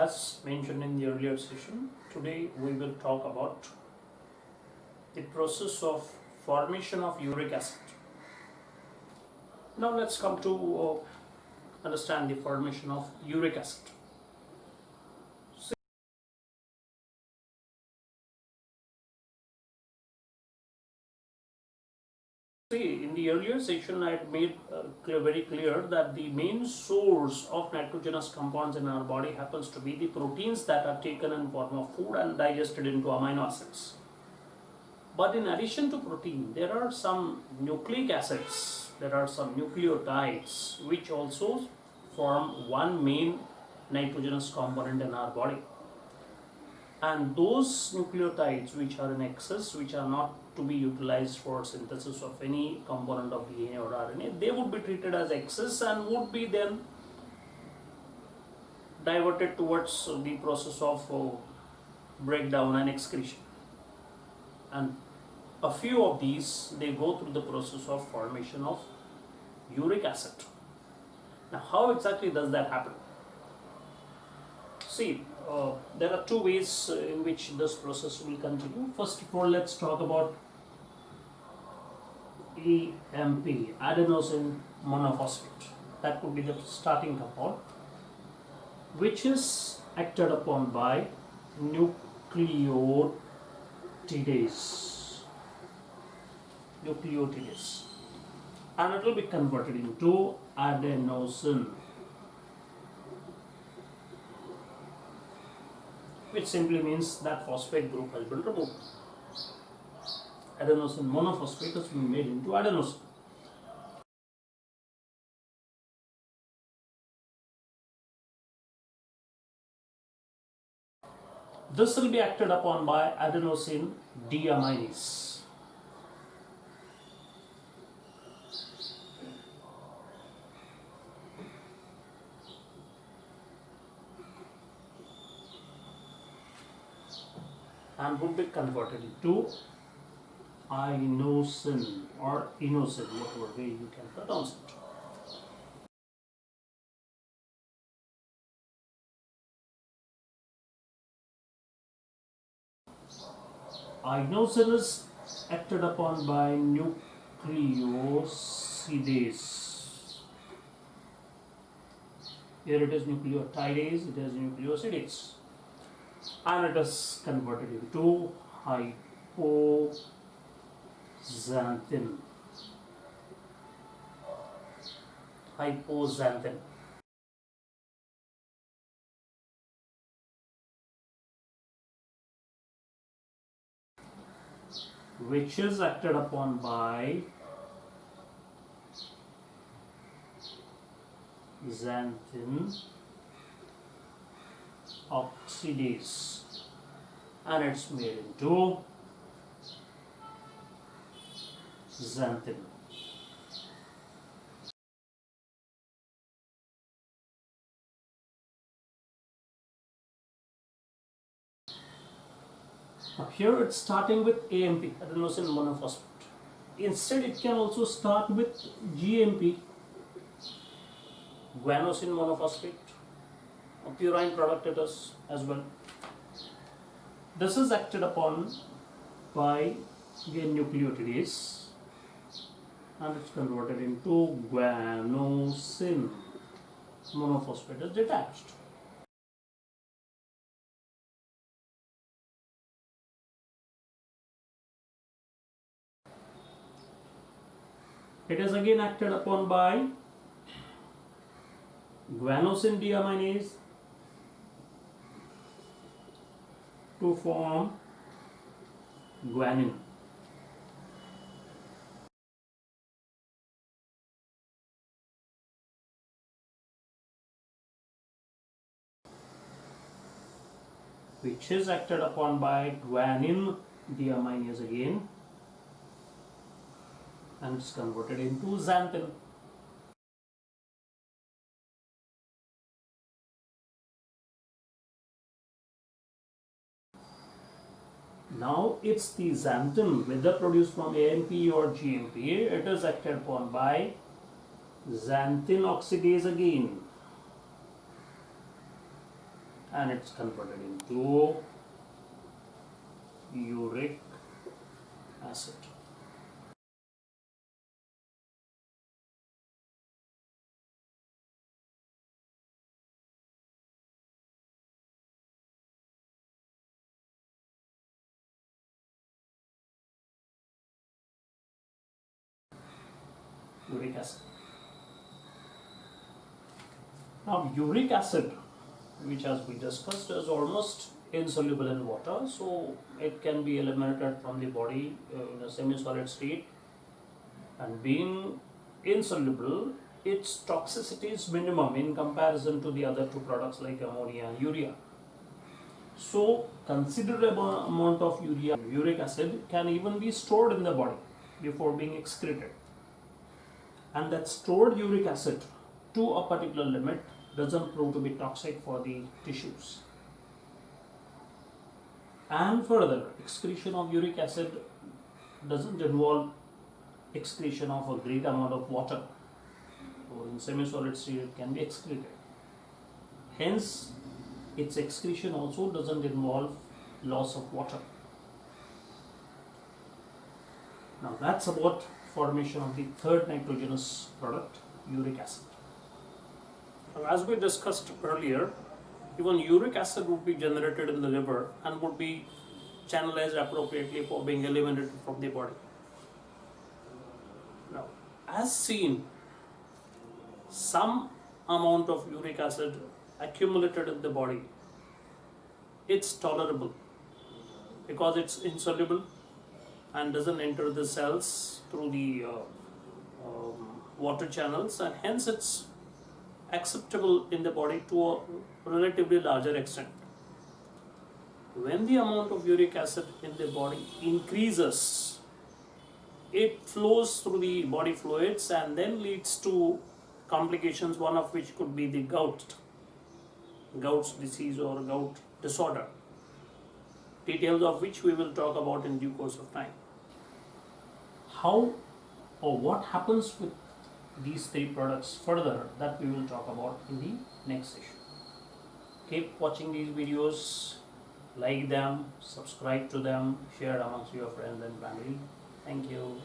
As mentioned in the earlier session, today we will talk about the process of formation of uric acid. Now let's come to understand the formation of uric acid. See, in the earlier section I had made very clear that the main source of nitrogenous compounds in our body happens to be the proteins that are taken in form of food and digested into amino acids. But in addition to protein, there are some nucleic acids, there are some nucleotides which also form one main nitrogenous component in our body. And those nucleotides which are in excess, which are not to be utilized for synthesis of any component of DNA or RNA, they would be treated as excess and would be then diverted towards the process of breakdown and excretion. And a few of these, they go through the process of formation of uric acid. Now, how exactly does that happen? See, there are two ways in which this process will continue. First of all, let's talk about AMP, adenosine monophosphate. That could be the starting compound, which is acted upon by nucleotidase, and it will be converted into adenosine, which simply means that phosphate group has been removed. Adenosine monophosphate has been made into adenosine. This will be acted upon by adenosine deaminase. And would be converted into inosine or inosine, whatever way you can pronounce it. Inosine is acted upon by nucleosidase. Here it is nucleotidase, it is nucleosidase. And it is converted into hypoxanthine. Which is acted upon by xanthine oxidase, and it's made into xanthine. Now here it's starting with AMP, adenosine monophosphate. Instead it can also start with GMP, guanosine monophosphate, a purine product it is as well. This is acted upon by again nucleotidase and it's converted into guanosine monophosphate is detached. It is again acted upon by guanosine deaminase to form guanine. Which is acted upon by guanine deaminase again and it's converted into xanthine. Now it's the xanthine, whether produced from AMP or GMP, it is acted upon by xanthine oxidase again. and it's converted into uric acid. Uric acid. Now, uric acid, which as we discussed is almost insoluble in water, so it can be eliminated from the body in a semi-solid state, and being insoluble, its toxicity is minimum in comparison to the other two products like ammonia and urea. So considerable amount of uric acid can even be stored in the body before being excreted, and that stored uric acid to a particular limit doesn't prove to be toxic for the tissues. And further, excretion of uric acid doesn't involve excretion of a great amount of water. So in semi-solid state it can be excreted. Hence, its excretion also doesn't involve loss of water. Now that's about formation of the third nitrogenous product, uric acid. Now, as we discussed earlier, even uric acid would be generated in the liver and would be channelized appropriately for being eliminated from the body. Now, as seen, some amount of uric acid accumulated in the body, it's tolerable because it's insoluble and doesn't enter the cells through the water channels, and hence it's acceptable in the body to a relatively larger extent. When the amount of uric acid in the body increases, it flows through the body fluids and then leads to complications, one of which could be the gout's disease or gout disorder, details of which we will talk about in due course of time. How or what happens with these three products further, that we will talk about in the next session. Keep watching these videos, like them, subscribe to them, share amongst your friends and family. Thank you.